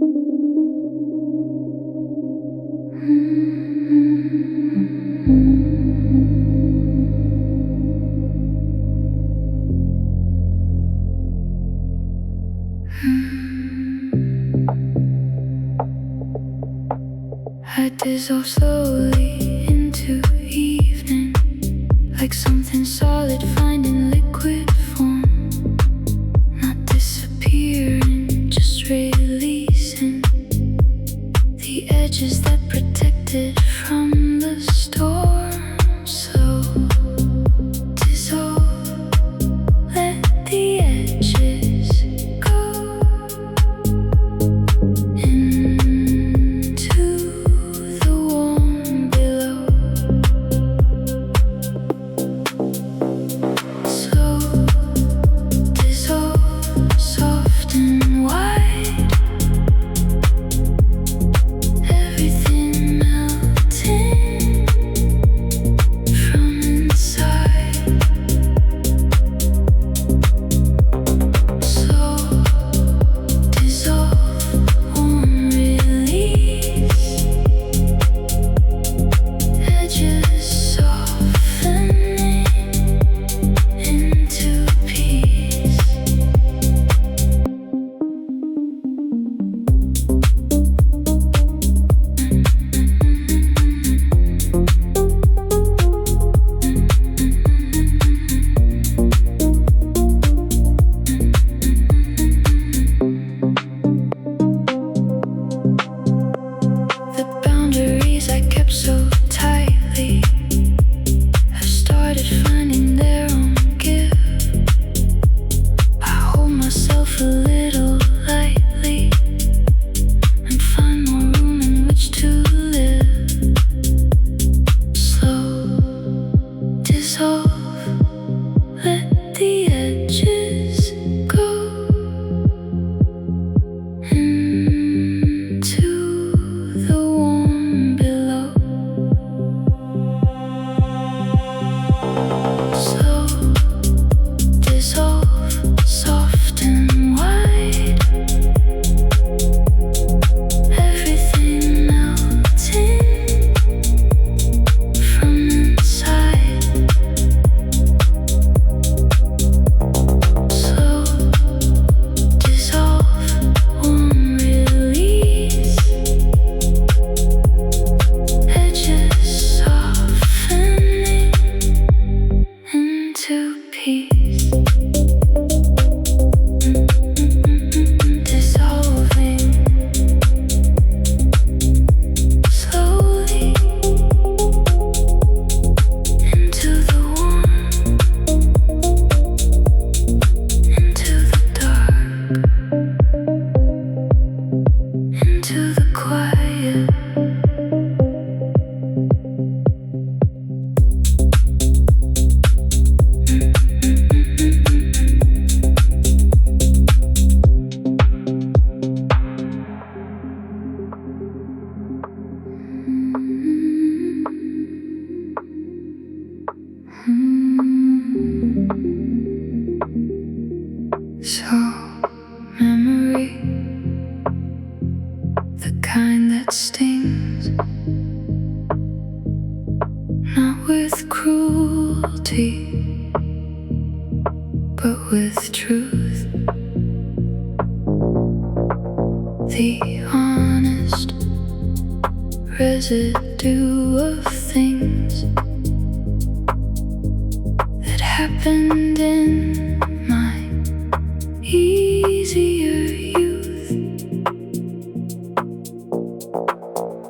I dissolve slowly into evening, like something solid finding liquid form, not disappearing, just releasing the edges that protected from the storm. So dissolve, let the edges go into the warm below. So dissolve, soft and wide, everything melting from inside. So dissolve, warm release, edges softening into peace. The boundaries I kept so tightly have started finding their own give. I hold myself a little lightly and find more room in which to live. Slow dissolve, let the edges go into the warm below. So dissolve, soft and wide, everything melting from inside. So dissolve, warm release, edges softening into peace. Dissolving slowly into the warm, into the dark, into the quiet. So, memory, the kind that stings, not with cruelty, but with truth. The honest residue of things that happened in my easier youth.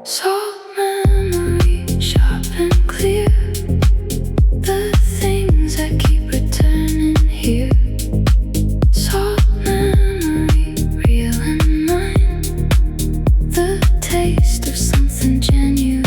Salt memory, sharp and clear, the things that keep returning here. Salt memory, real and mine, the taste of something genuine.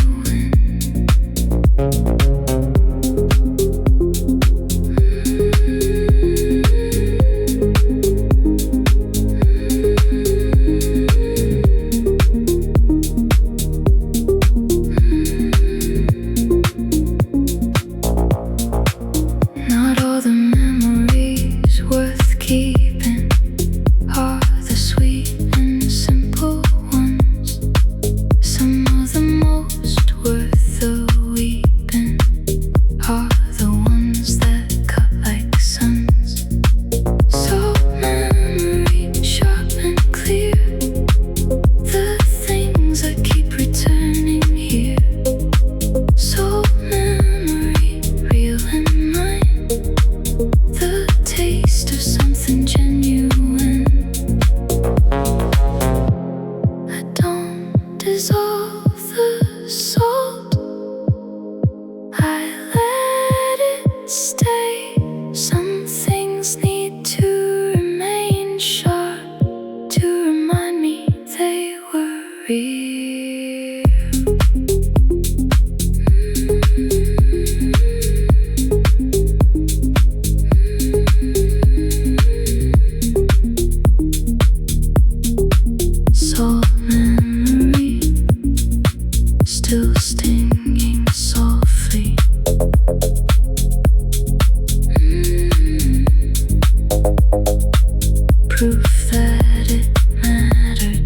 rear. Salt memory still stinging softly. Proof that it mattered.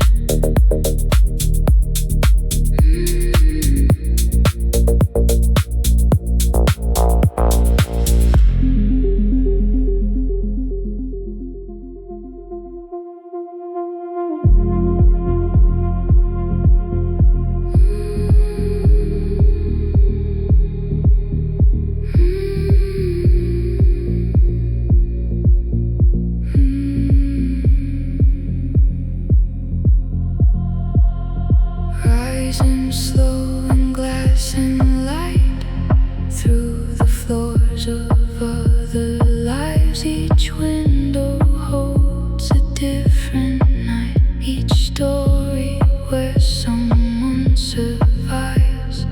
Rising slow in glass and light through the floors of other lives. Each window holds a different night. Each story where someone survives.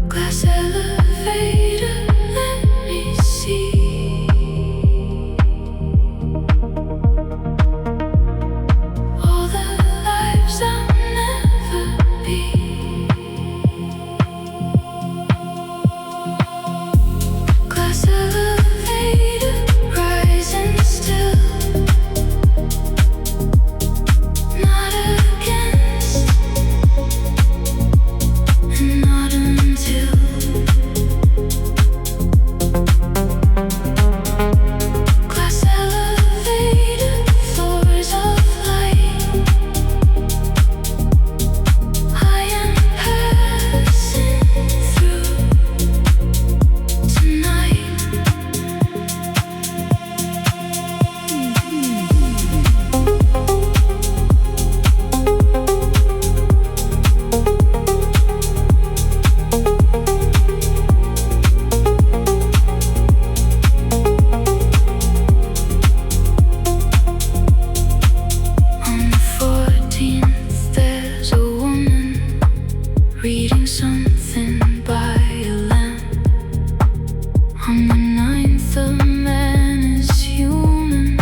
Glass elevator, let me see all the lives I'll never be. Glass elevator, rising still, not against and not until. Glass elevator, floors of light. I am passing through tonight. On the 14th, there's a woman reading something by a lamp. On the 9th, a man is human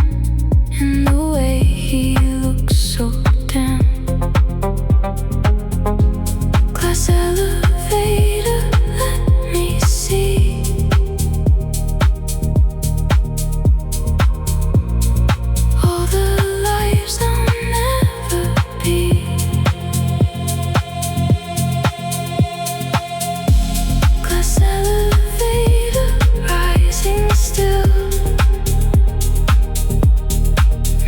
in the way he looks so damp. Glass elevator, let me see all the lives I'll never be. Glass elevator, rising still,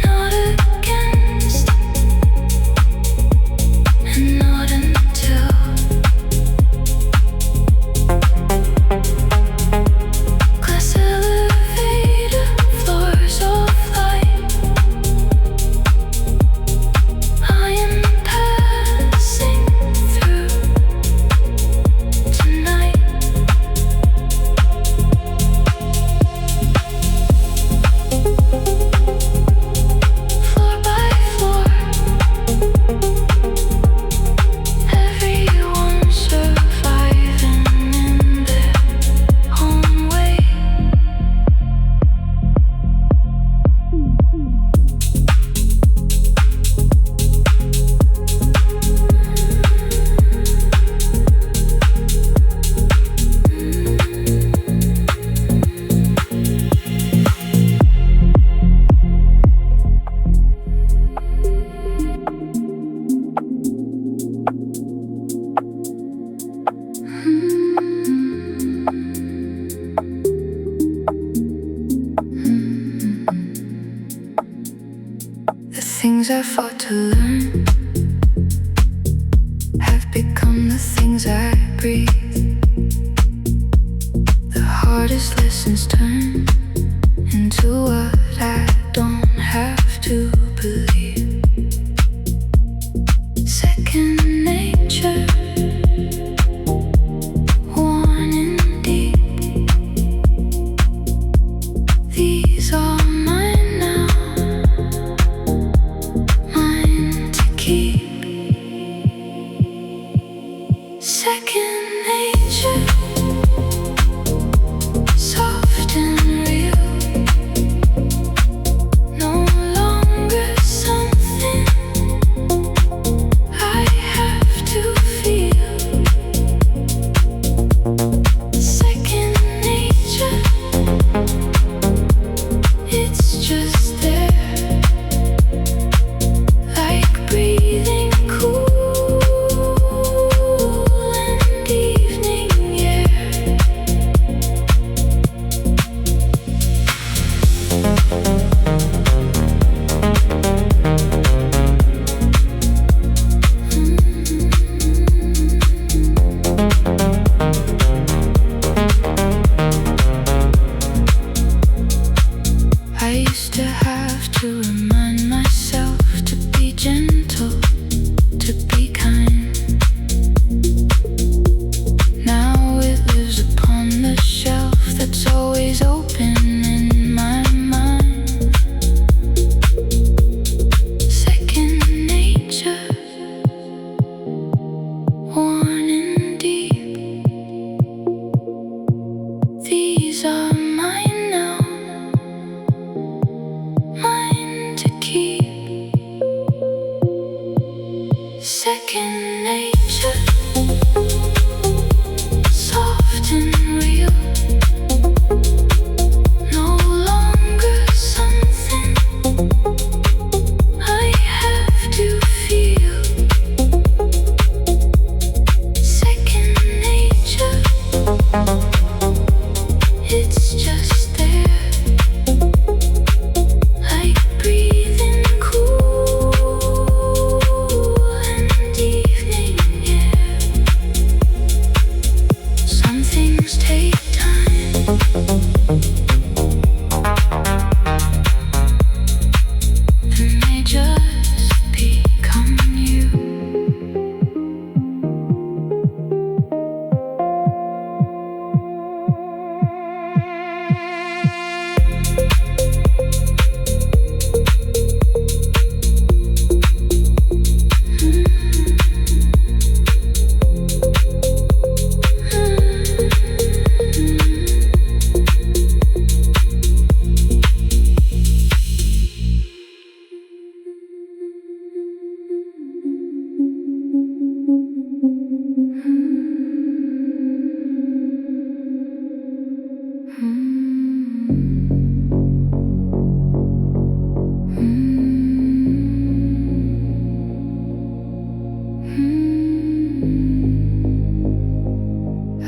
not against and not until. Glass elevator, floors of light. I am passing through tonight. Floor by floor, everyone surviving in their own way. The things I fought to learn have become the things I breathe. The hardest lessons turn into what I don't have to believe. Second nature, worn in deep. These are mine now, mine to keep. gentle, to be kind. Now it lives upon the shelf that's always open in my mind. Second nature, worn and deep. These are mine now, mine to keep. Second nature, soft and real, no longer something I have to feel. Second nature, it's just there, like breathing cool and evening air. Some things take time, and they just become you.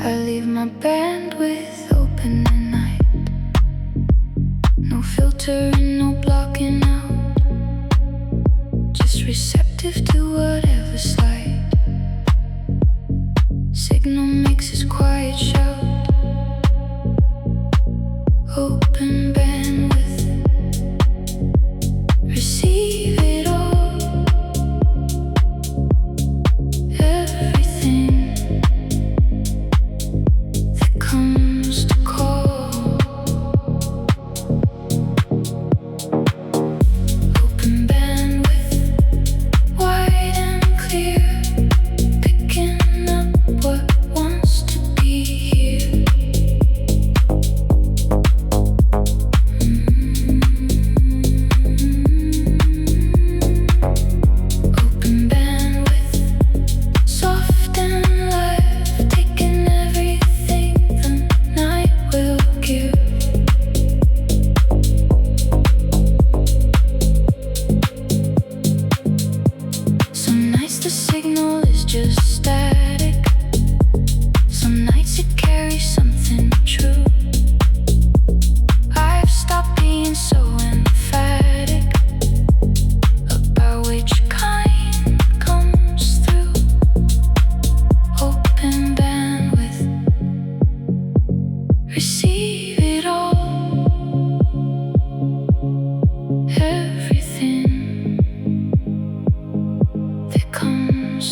I leave my bandwidth open at night. No filtering, no blocking out. Just receptive to whatever slide. Signal makes its quiet shout. Open bandwidth, receive it all. Everything that comes to call. Open bandwidth, wide and clear, picking up what wants to be here. Open bandwidth, soft and live, taking everything the night will give. Some nights the signal is just static. Some nights it carries something true. I've stopped being so emphatic about which kind comes through. Open bandwidth, receive it all. Everything that comes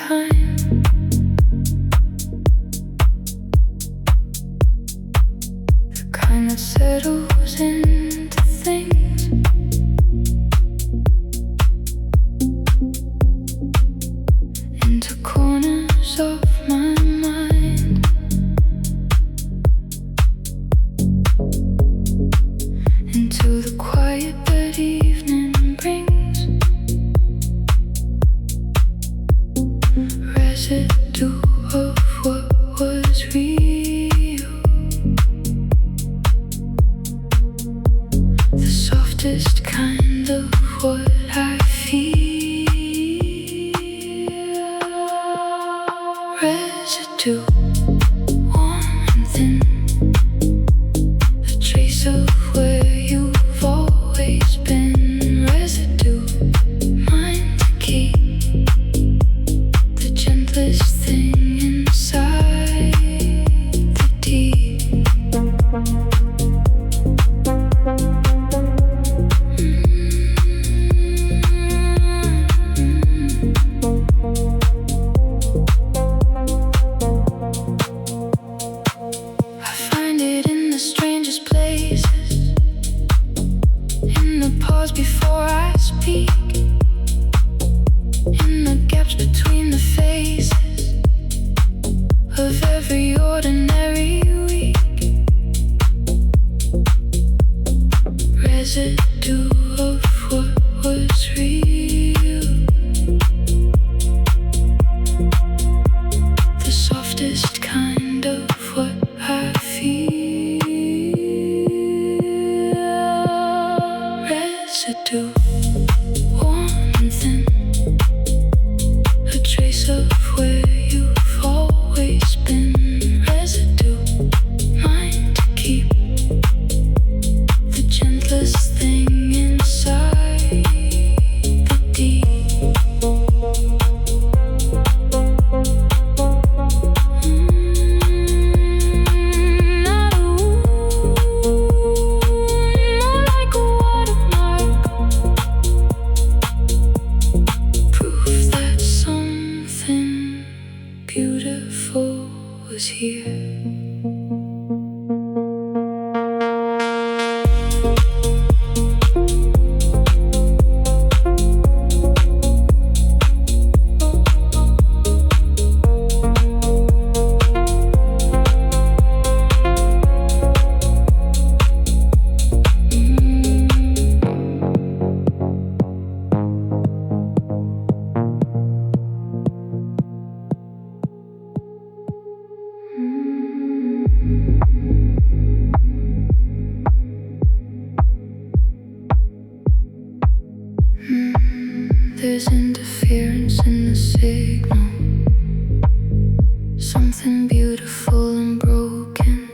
kind. The kind that settles into things. Into corners of my mind. Into the quiet that evening brings. Residue of what was real. The softest kind of what I feel. Residue, warm and thin. A trace of where you've always been. Residue, mine to keep. The gentlest thing inside the deep. I find it in the strangest places. In the pause before I speak. In the gaps between the faces of every ordinary week. Residue of what was real. The softest kind of what I feel. Residue, warm and thin. A trace of where you've always been. Residue, mine to keep. The gentlest thing inside the deep. Not a wound, more like a watermark. Proof that something beautiful was here. There's interference in the signal. Something beautiful and broken.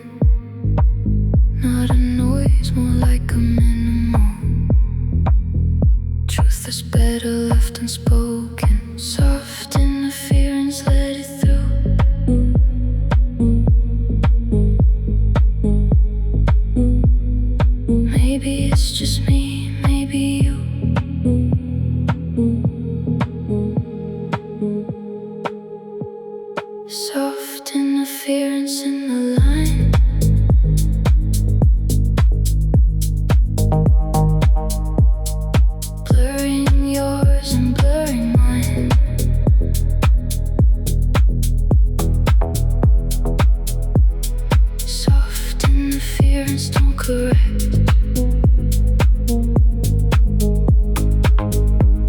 Not a noise, more like a minimal. Truth that's better left unspoken. Soft interference, let it through. Maybe it's just me, maybe you. Soft interference in the line. Blurring yours and blurring mine. Soft interference, don't correct.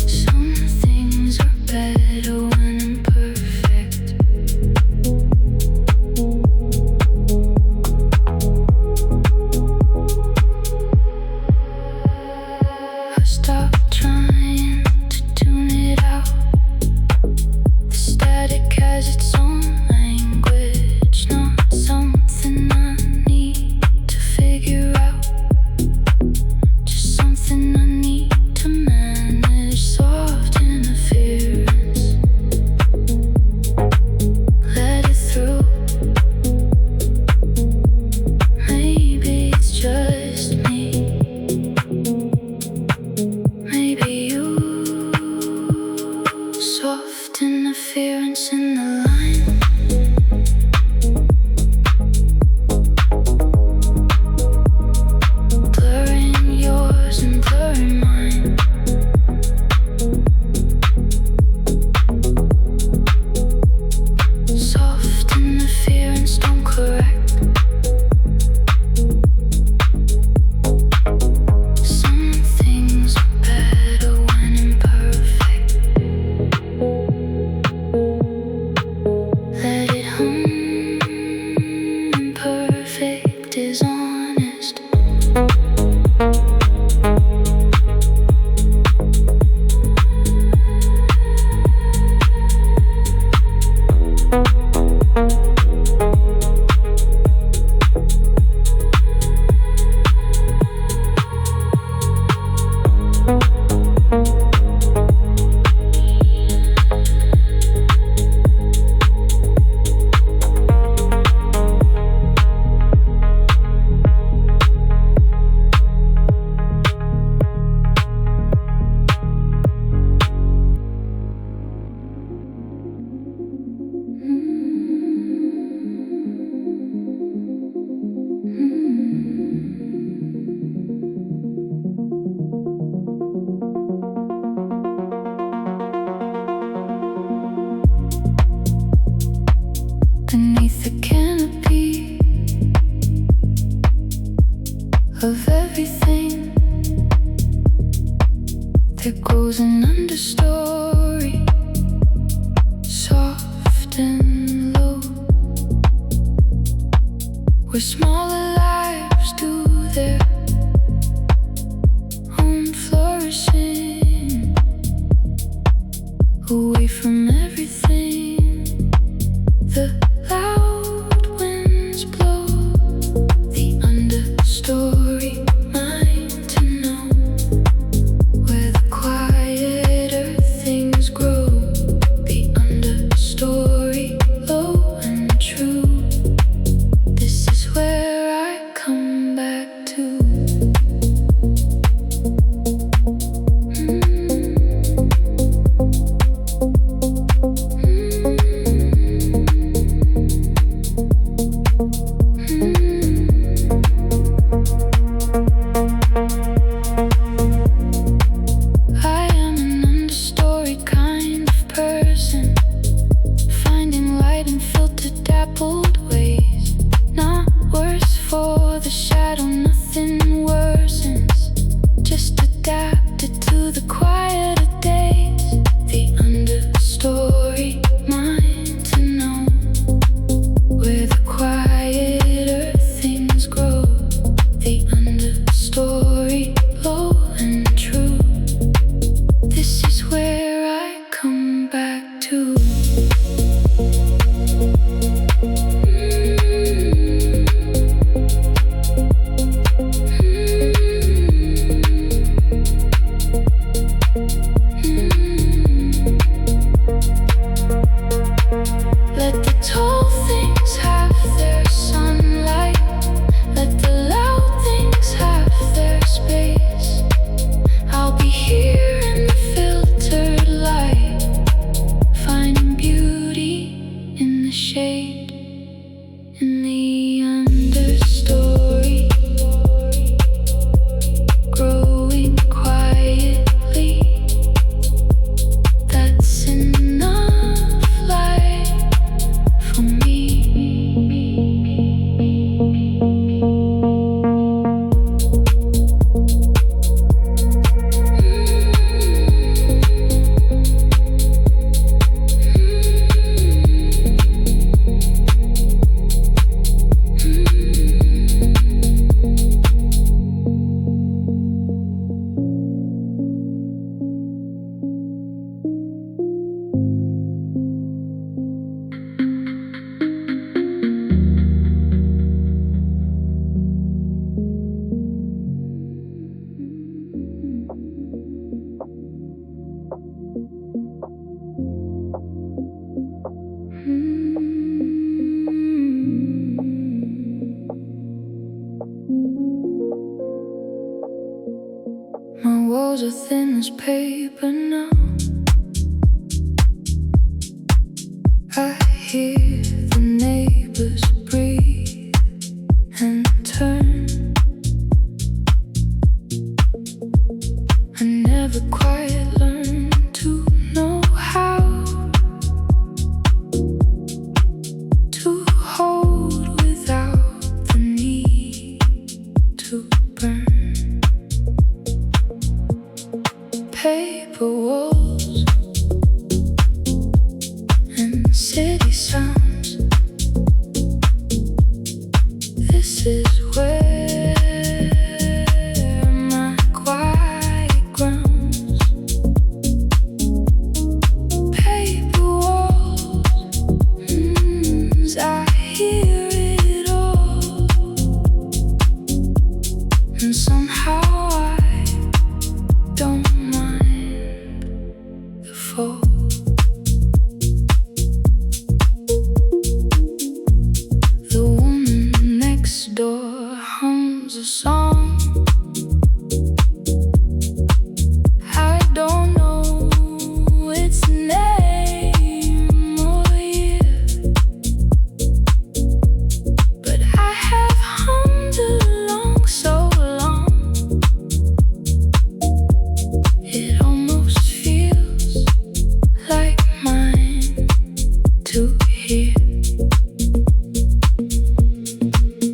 Some things are better when imperfect. I stopped trying to tune it out. The static has its own language, not something I need to figure out. Just something I need to manage. Soft interference, let it through. Maybe it's just me, maybe you. Soft interference. interference in the line. Blurring yours and blurring mine. Soft interference, don't correct. Some things are better when imperfect. Let it hum, imperfect is honest. Beneath the canopy of everything, there grows an understory, soft and low, where smaller lives do their own flourishing, away from everything. The loud winds blow, the understory, mine to know, where the quieter things grow, the understory, low and true. This is where I come back to. I am an understory kind of person, finding light in filtered, dappled ways. Not worse for the shadow, nothing worsens, just adapted to the quieter days. The understory, mine to know, where the quieter things grow. The understory, low and true. This is where I come back to. Let the tall things have their sunlight. Let the loud things have their space. I'll be here in the filtered light, finding beauty in the shade, in the understory, growing quietly. That's enough light for me. My walls are thin as paper now. I hear the neighbors breathe and turn. I never quite learned to know how to hold without the need to burn. Paper walls and city sounds. This is where my quiet grounds. Paper walls, I hear it all, and somehow I don't mind the fall. The woman next door hums a song. I don't know its name or year, but I have hummed along so long. It almost feels like mine to hear.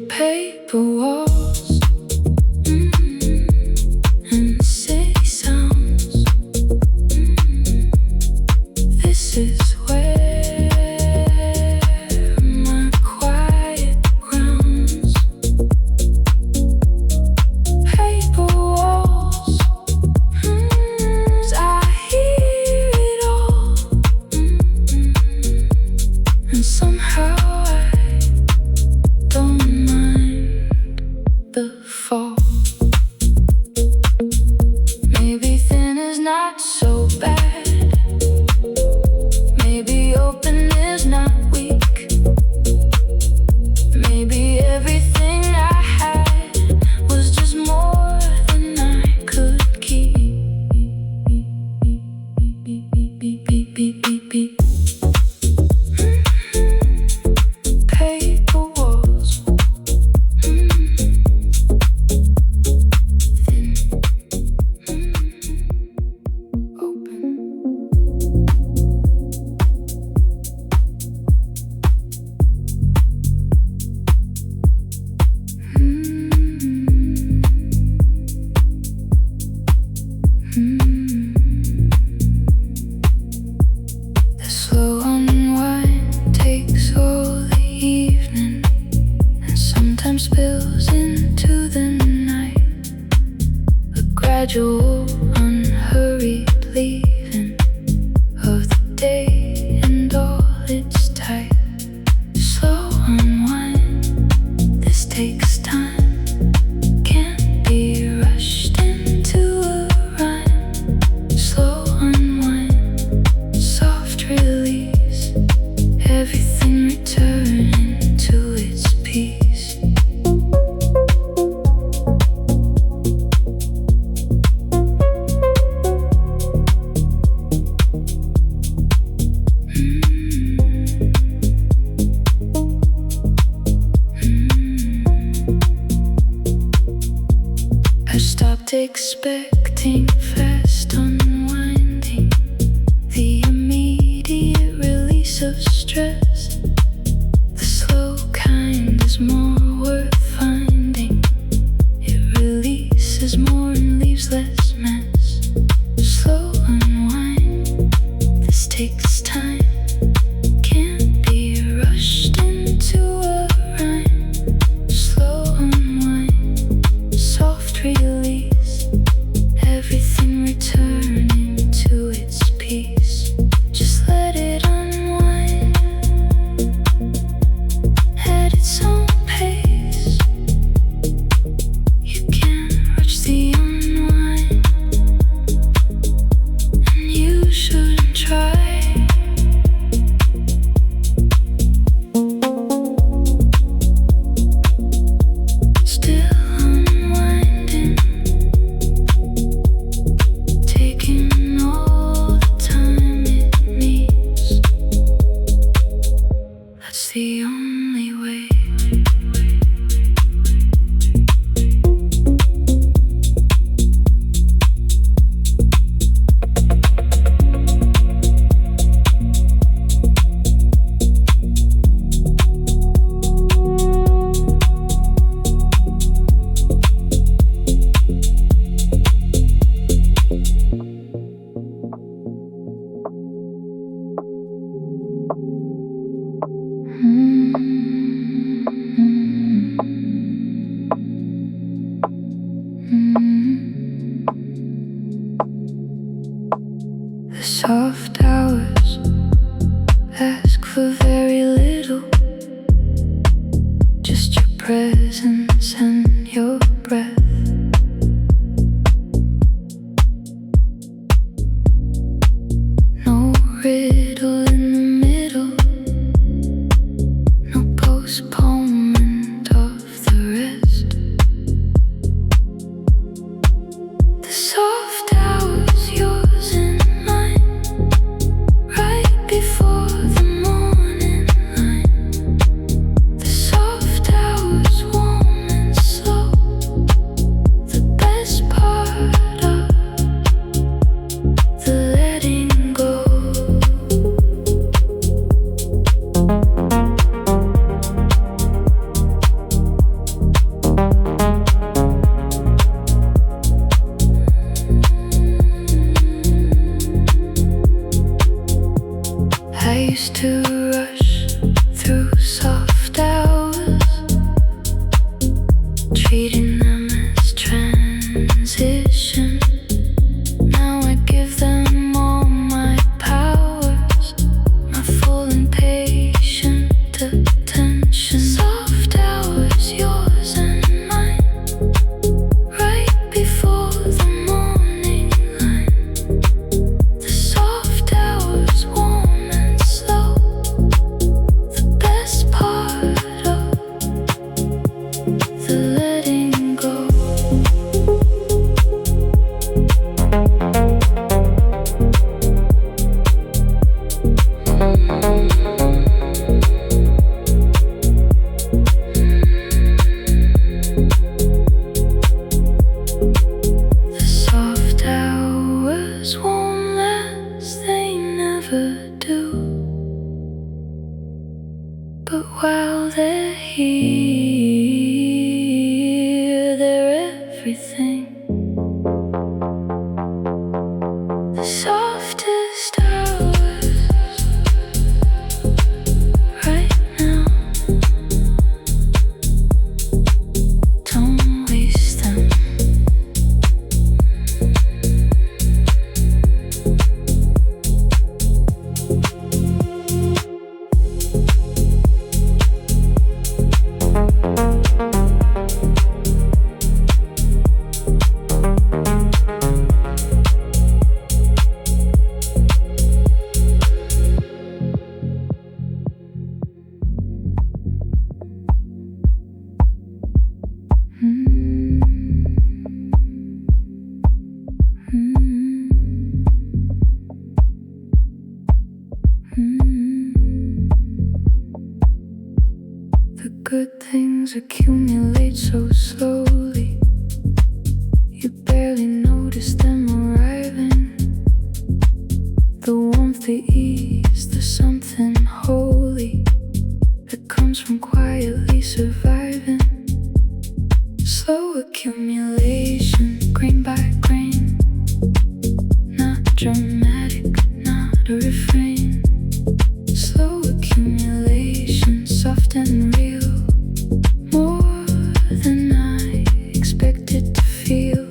Paper walls, and city sounds. This is where my quiet grounds. Paper walls, I hear it all, and somehow I don't mind the fall. Maybe thin is not so bad. Maybe open is not weak. Maybe everything I had was just more than I could keep. Paper walls, thin, open. The slow unwind takes all the evening and sometimes spills into the night. A gradual, unhurried leaving of the day and all its type. Slow unwind, this takes time, can't be rushed into a rhyme. Slow unwind, soft release, everything returning to its peace. I stopped expecting fast unwinding, the immediate release of stress. The slow kind is more worth finding. It releases more and leaves less mess. Slow unwind, this takes time, can't be rushed into a rhyme. Slow unwind, soft release, everything returning to its peace. Just let it unwind at its own pace. the only way. The soft hours ask for very little, just your presence and your breath. No riddle in the middle, no postponement of the rest. The soft hours, yours and mine, right before the morning line. The soft hours, warm and slow, the best part of the letting go. I used to rush through soft hours, treating them as transition. Now I give them all my powers, my full and patient attention. Soft hours, yours and mine, right before the morning line. The soft hours, warm and slow, the best part of the letting go. The soft hours won't last, they never do. But while they're here, they're everything. The softest hours right now, don't waste them. The good things accumulate so slowly, you barely notice them arriving. The warmth, the ease, the something holy that comes from quietly surviving. Slow accumulation, grain by grain, not dramatic, not a refrain. Slow accumulation, soft and real, more than I expected to feel.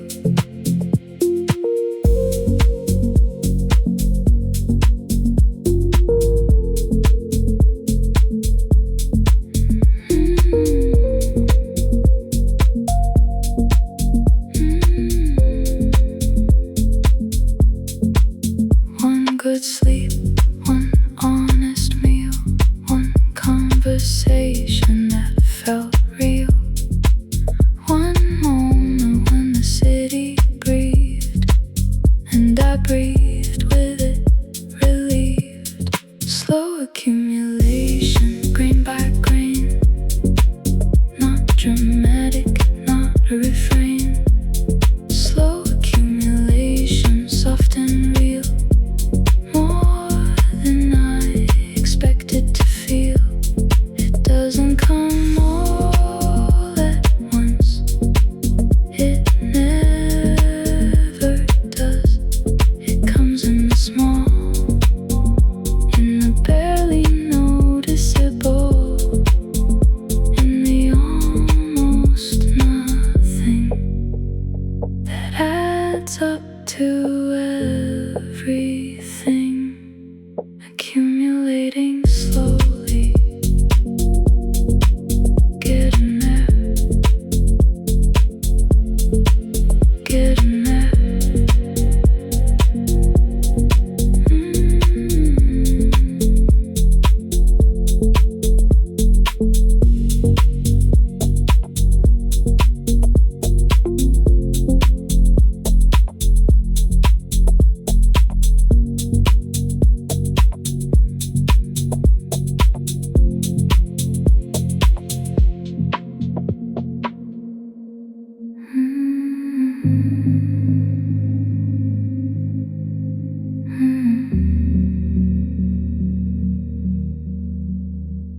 One good sleep, one honest meal, one conversation that felt real. One moment when the city breathed, and I breathed with it, relieved. Slow accumulation, grain by grain. Not dramatic, not a refrain. Slow accumulation, soft and real. More than I expected to feel. It doesn't come all at once. It never does. It comes in the small, in the barely noticeable, in the almost nothing that adds up to everything, accumulating slowly. Getting there, getting there.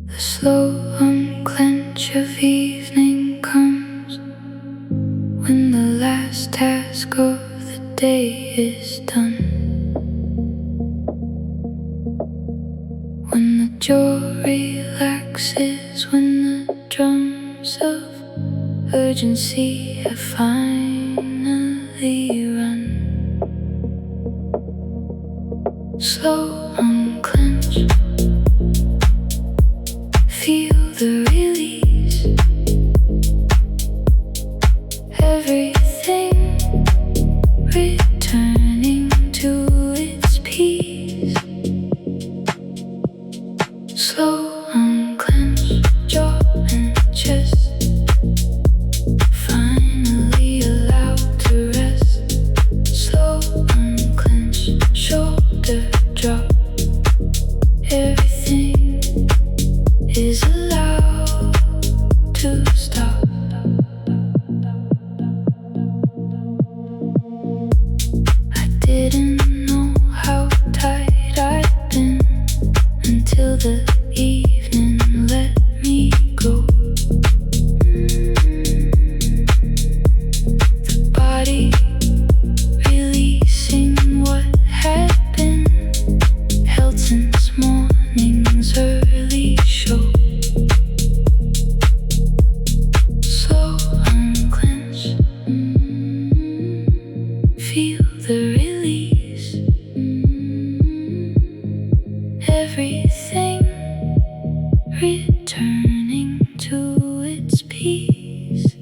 The slow unclench of evening comes when the last task of the day is done. When the jaw relaxes, when the drums of urgency have finally run. Slow unclench. Feel the release. Everything returning to its peace. Slow unclench, jaw and chest. Finally allowed to rest. Slow unclench, shoulder drop. Everything is allowed to stop. I didn't know how tight I'd been until the evening let me go. The body releasing what had been held since morning's early show. Slow unclench, feel the release. Everything returning to its peace.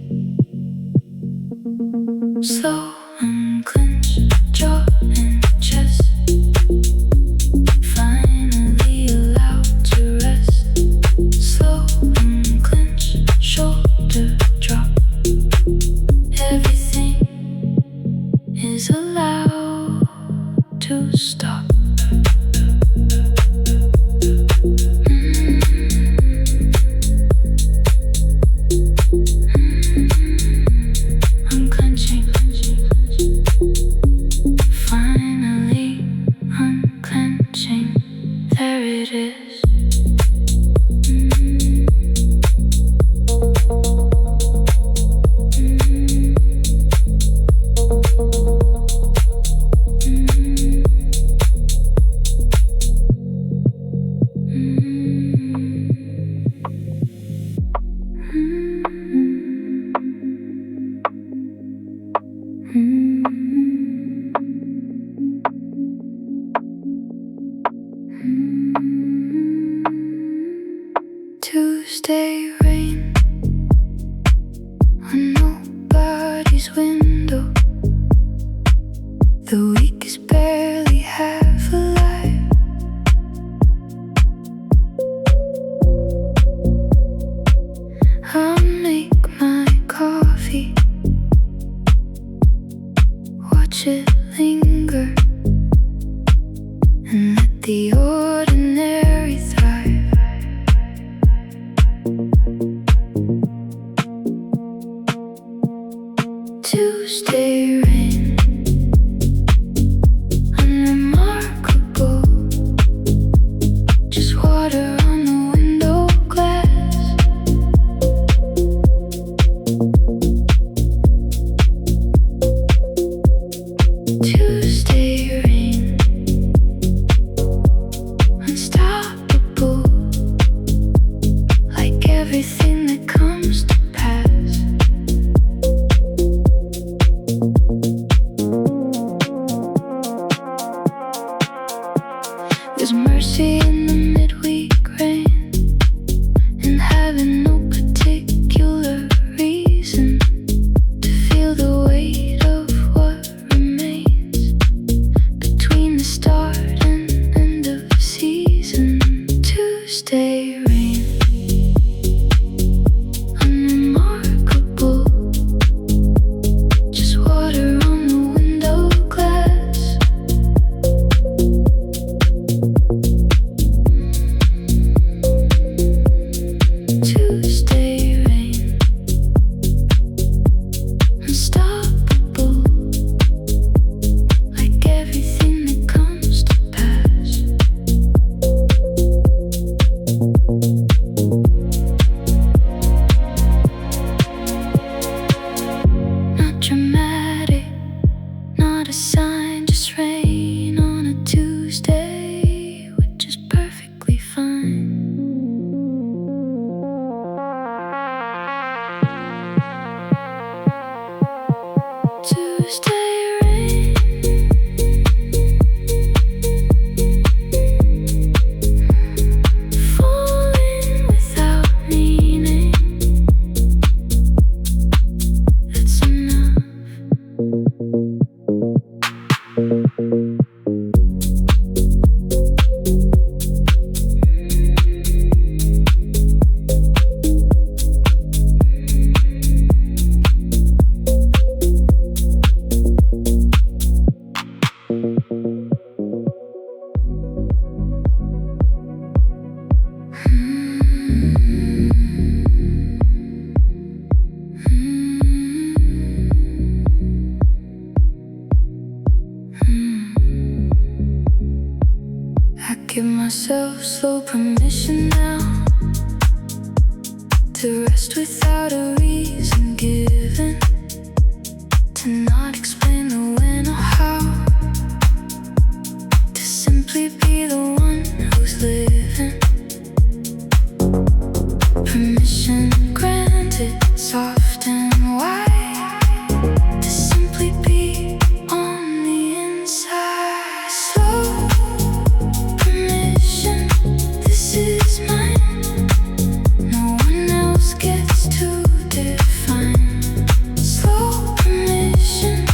Slow unclench, jaw and chest. Finally allowed to rest. Slow unclench, shoulder drop. Everything is allowed to stop. Unclenching. Finally unclenching. There it is. Tuesday rain on nobody's window. The week is barely half alive. I'll make my coffee, watch it linger, and let the ordinary thrive. Tuesday rain, unremarkable, just water on the window glass. Tuesday rain, unstoppable, like everything that comes to pass. Not dramatic, not a sign, just rain on a Tuesday, which is perfectly fine. Tuesday rain, falling without meaning. That's enough. I give myself slow permission now to rest without a reason given, to not explain the when or how, to simply be the one who's living. Permission granted, soft and wide, to simply be on the inside. Slow permission, this is mine. No one else gets to define. Slow permission,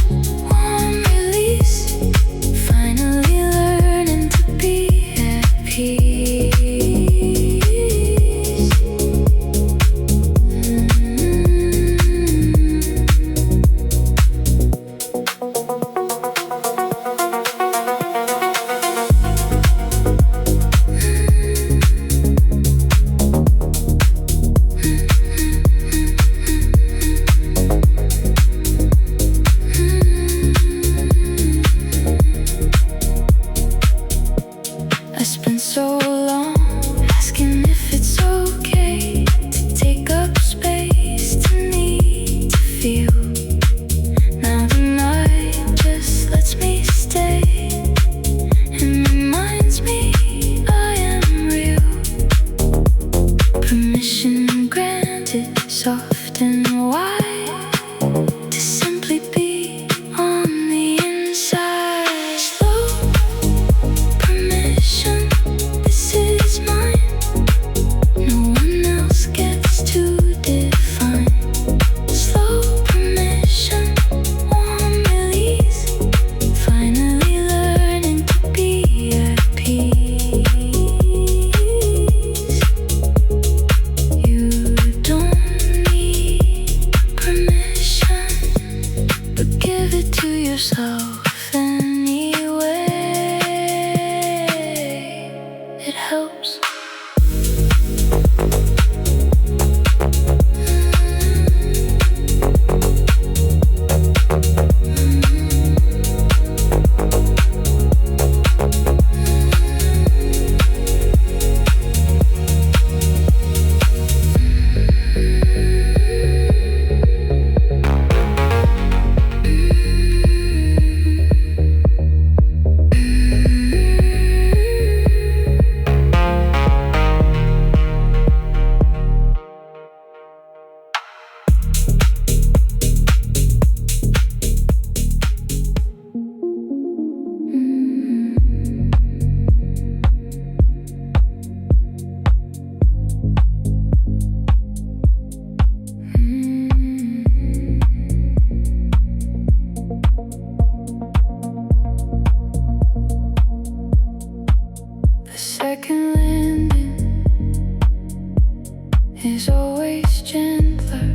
is always gentler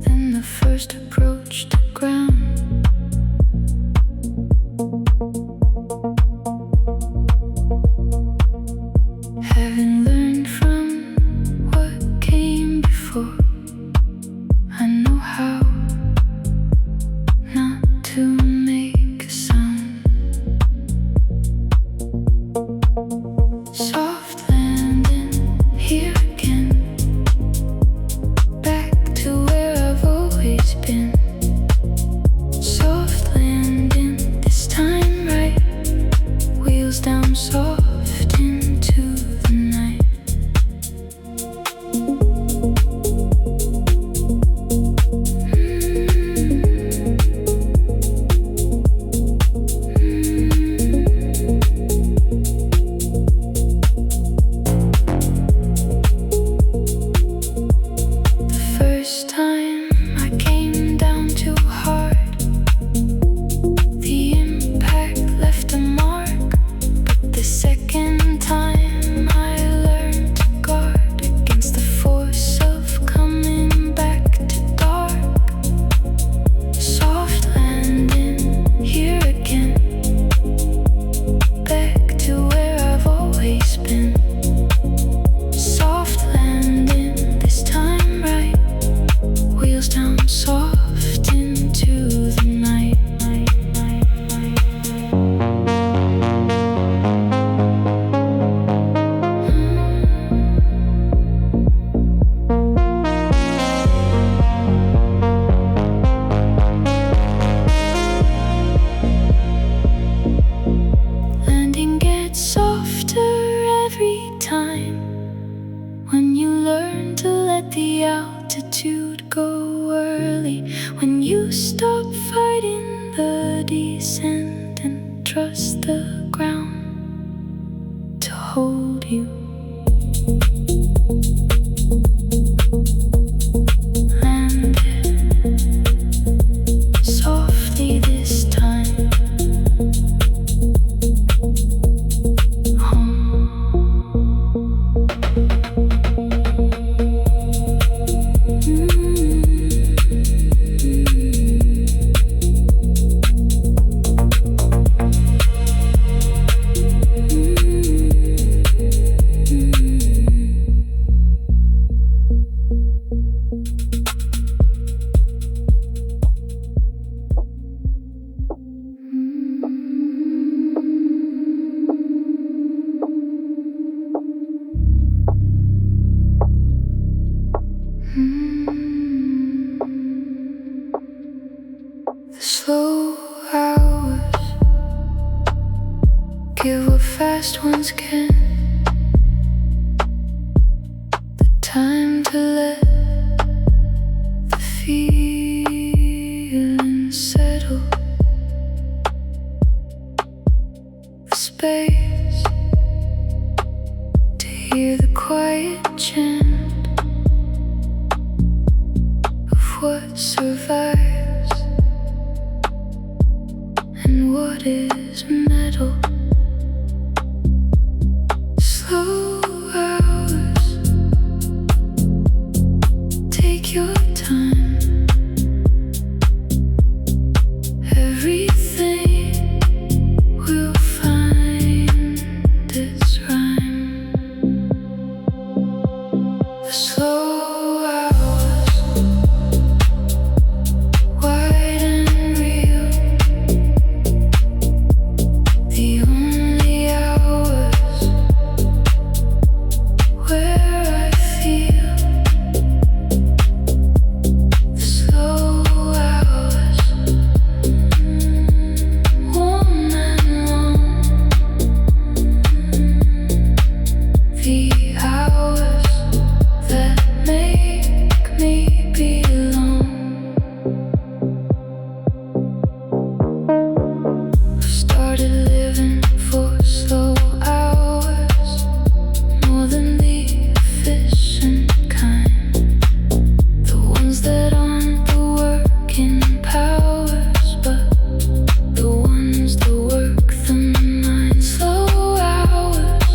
than the first approach to ground. Having learned from what came before, I know how not to make a sound. Soft landing here again, back to where I've always been. Soft landing, this time right, wheels down soft into the night. The first time I came down too hard, the impact left a mark. But the second time I learned to guard against the force of coming back to dark. Soft landing here again, back to where I've always been. Soft landing, this time right, wheels down soft into the night. Landing gets softer every time when you learn to let the altitude go early. When you stop fighting the descent and trust the ground to hold you. Landed softly this time. The slow hours give what fast ones can. The time to let the feeling settle. The space to hear the quiet chant of what survives and what is metal. Slow hours, take your time. Everything will find its rhyme. The slow hours, wide and real. The only hours where I feel. The slow hours, warm and long. The hours that make me belong. I've started living for slow hours, more than the efficient kind. The ones that aren't the working powers, but the ones that work the mind. Slow hours,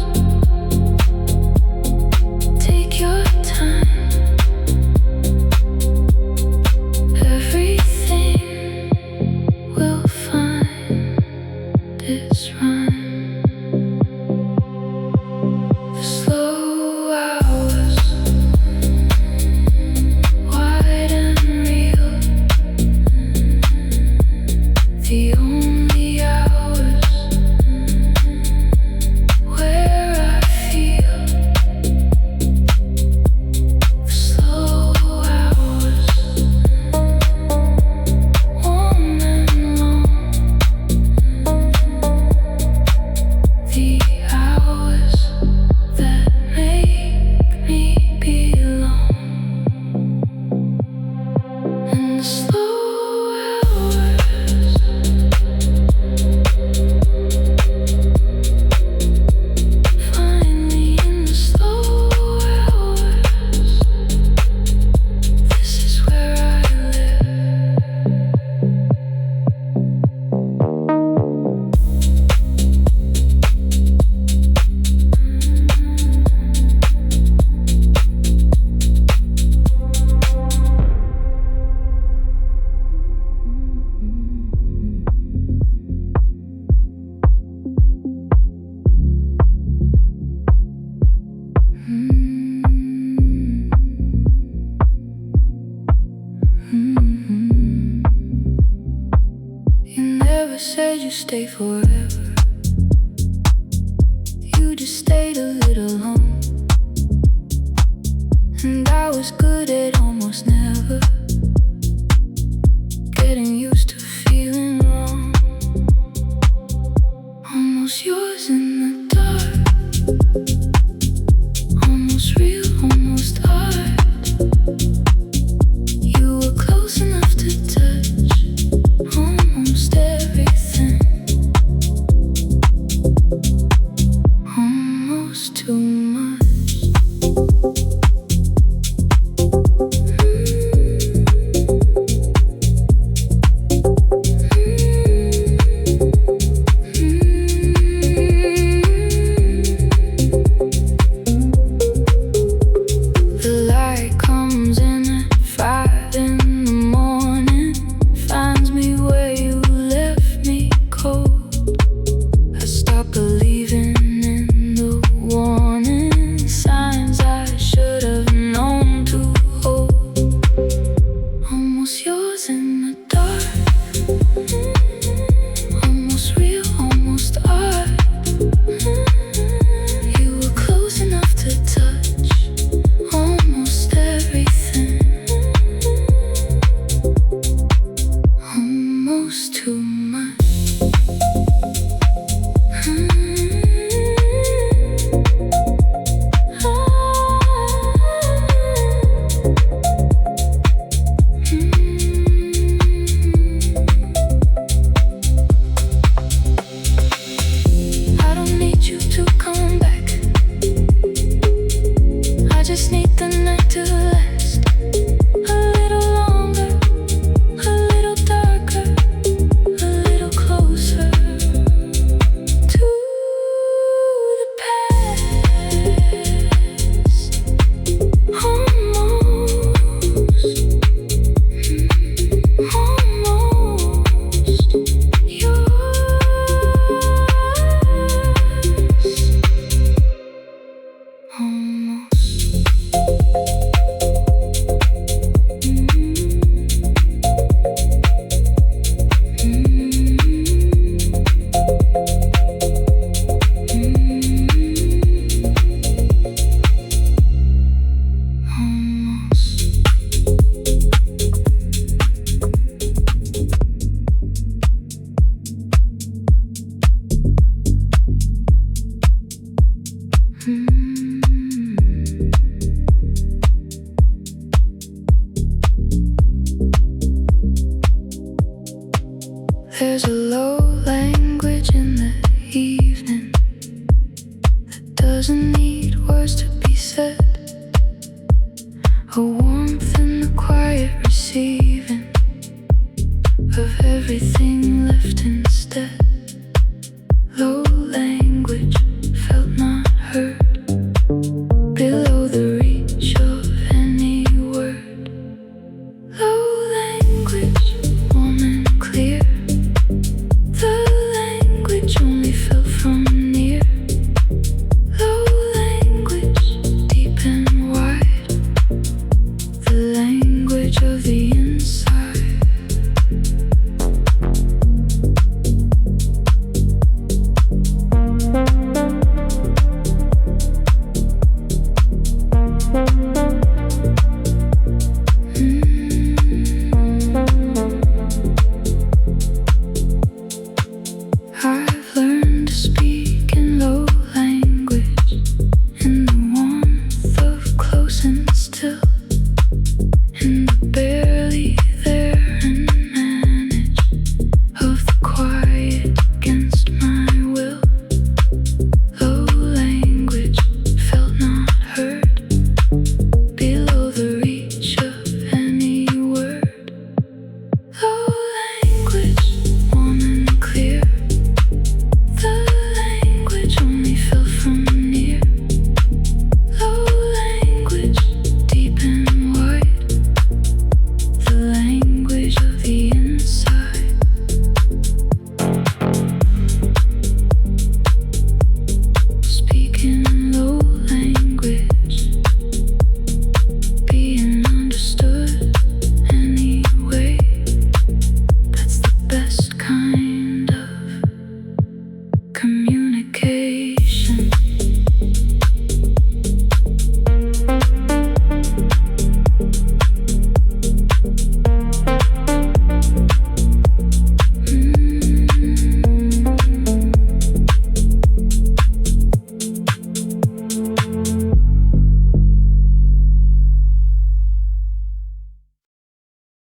said you stay forever. You just stayed a little long, and I was good at almost never getting used to feeling wrong. Almost yours in the dark, almost real, almost art. You were close enough to touch almost everything, almost too much. There's a low